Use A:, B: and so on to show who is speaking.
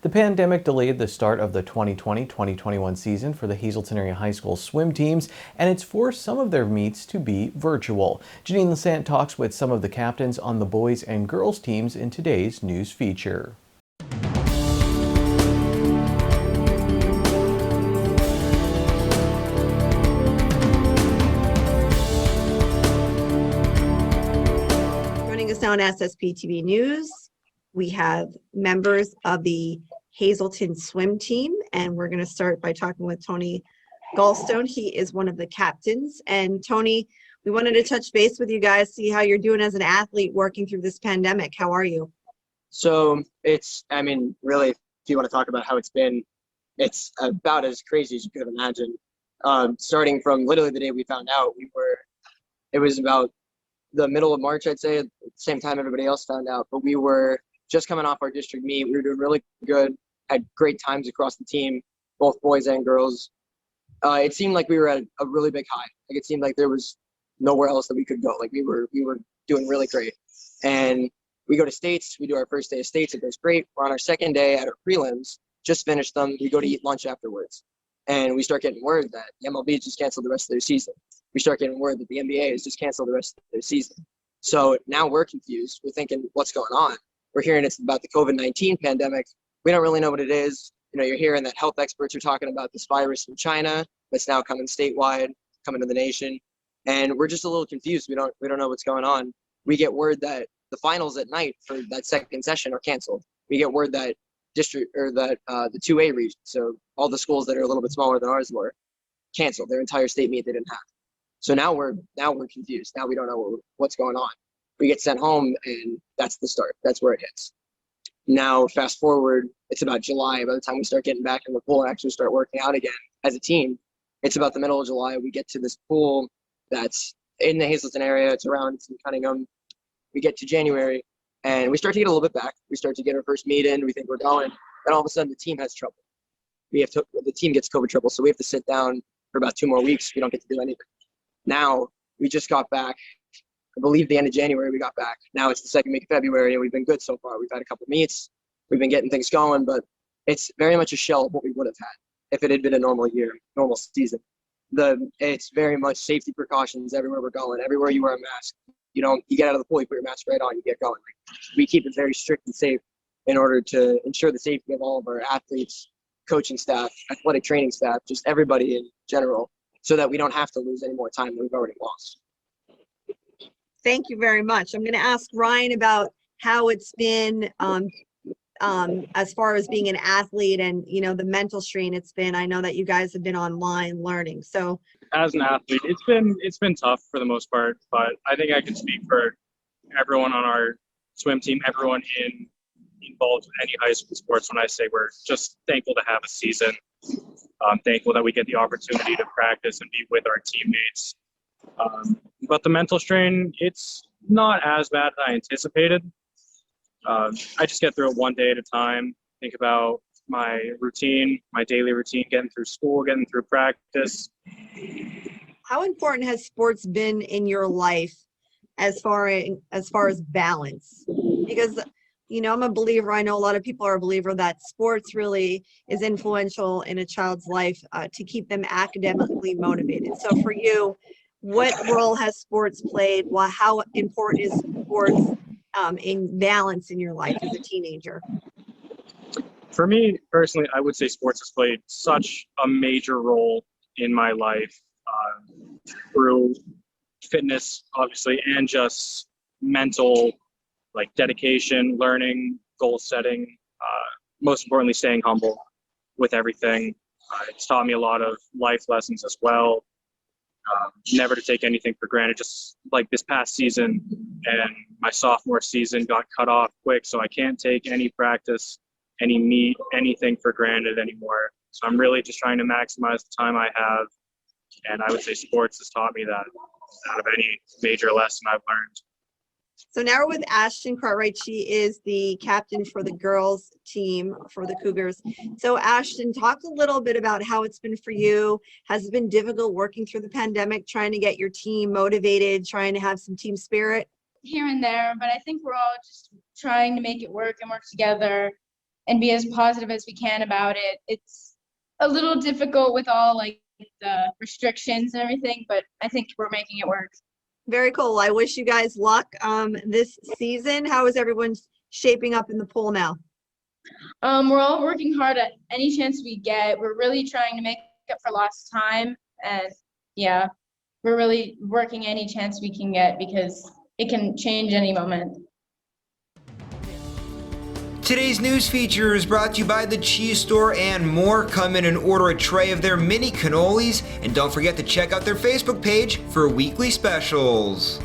A: The pandemic delayed the start of the 2020-2021 season for the Hazleton Area High School swim teams, and it's forced some of their meets to be virtual. Janine Lassant talks with some of the captains on the boys and girls teams in today's news feature.
B: Joining us now on SSPTV News, we have members of the Hazleton swim team, and we're going to start by talking with Tony Gallstone. He is one of the captains. And Tony, we wanted to touch base with you guys, see how you're doing as an athlete working through this pandemic. How are you?
C: So really, if you want to talk about how it's been, it's about as crazy as you could have imagined. Starting from literally the day we found out, it was about the middle of March, I'd say, at the same time everybody else found out, but we were just coming off our district meet. We were doing really good, had great times across the team, both boys and girls. It seemed like we were at a really big high. Like it seemed like there was nowhere else that we could go. Like we were doing really great. And we go to states, we do our first day of states, it goes great. We're on our second day at our prelims, just finished them. We go to eat lunch afterwards. And we start getting word that the MLB just canceled the rest of their season. We start getting word that the NBA has just canceled the rest of their season. So now we're confused. We're thinking, what's going on? We're hearing it's about the COVID-19 pandemic. We don't really know what it is. You know, you're hearing that health experts are talking about this virus from China that's now coming statewide, coming to the nation. And we're just a little confused. We don't know what's going on. We get word that the finals at night for that second session are canceled. We get word that the 2A region, so all the schools that are a little bit smaller than ours were, canceled their entire state meet they didn't have. So now we're confused. Now we don't know what's going on. We get sent home, and that's the start. That's where it hits. Now, fast forward, it's about July. By the time we start getting back in the pool and actually start working out again as a team, it's about the middle of July. We get to this pool that's in the Hazleton area. It's around Cunningham. We get to January, and we start to get a little bit back. We start to get our first meet in. We think we're going. Then all of a sudden, the team has trouble. The team gets COVID trouble, so we have to sit down for about 2 more weeks. We don't get to do anything. Now, we just got back. I believe the end of January we got back. Now it's the second week of February, and we've been good so far. We've had a couple meets. We've been getting things going, but it's very much a shell of what we would have had if it had been a normal year, normal season. It's very much safety precautions everywhere we're going. Everywhere you wear a mask. You get out of the pool, you put your mask right on, you get going. We keep it very strict and safe in order to ensure the safety of all of our athletes, coaching staff, athletic training staff, just everybody in general, so that we don't have to lose any more time than we've already lost.
B: Thank you very much. I'm going to ask Ryan about how it's been as far as being an athlete and, the mental strain it's been. I know that you guys have been online learning. So
D: as an athlete, it's been tough for the most part, but I think I can speak for everyone on our swim team, everyone involved in any high school sports when I say we're just thankful to have a season. I'm thankful that we get the opportunity to practice and be with our teammates. But the mental strain, it's not as bad as I anticipated. I just get through it one day at a time, think about my routine, my daily routine, getting through school, getting through practice.
B: How important has sports been in your life as far as balance? Because I'm a believer. I know a lot of people are a believer that sports really is influential in a child's life to keep them academically motivated. So for you, what role has sports played? How important is sports in balance in your life as a teenager?
D: For me personally, I would say sports has played such a major role in my life through fitness, obviously, and just mental, dedication, learning, goal setting, most importantly, staying humble with everything. It's taught me a lot of life lessons as well. Never to take anything for granted. Just like this past season and my sophomore season got cut off quick, so I can't take any practice, any meet, anything for granted anymore. So I'm really just trying to maximize the time I have, and I would say sports has taught me that out of any major lesson I've learned.
B: So now we're with Ashton Cartwright. She is the captain for the girls team for the Cougars. So Ashton, talk a little bit about how it's been for you. Has it been difficult working through the pandemic, trying to get your team motivated, trying to have some team spirit?
E: Here and there, but I think we're all just trying to make it work and work together. and be as positive as we can about it. It's a little difficult with all like the restrictions and everything, but I think we're making it work.
B: Very cool. I wish you guys luck this season. How is everyone shaping up in the pool now?
E: We're all working hard at any chance we get. We're really trying to make up for lost time, and yeah, we're really working any chance we can get because it can change any moment.
F: Today's news feature is brought to you by the Cheese Store and more. Come in and order a tray of their mini cannolis, and don't forget to check out their Facebook page for weekly specials.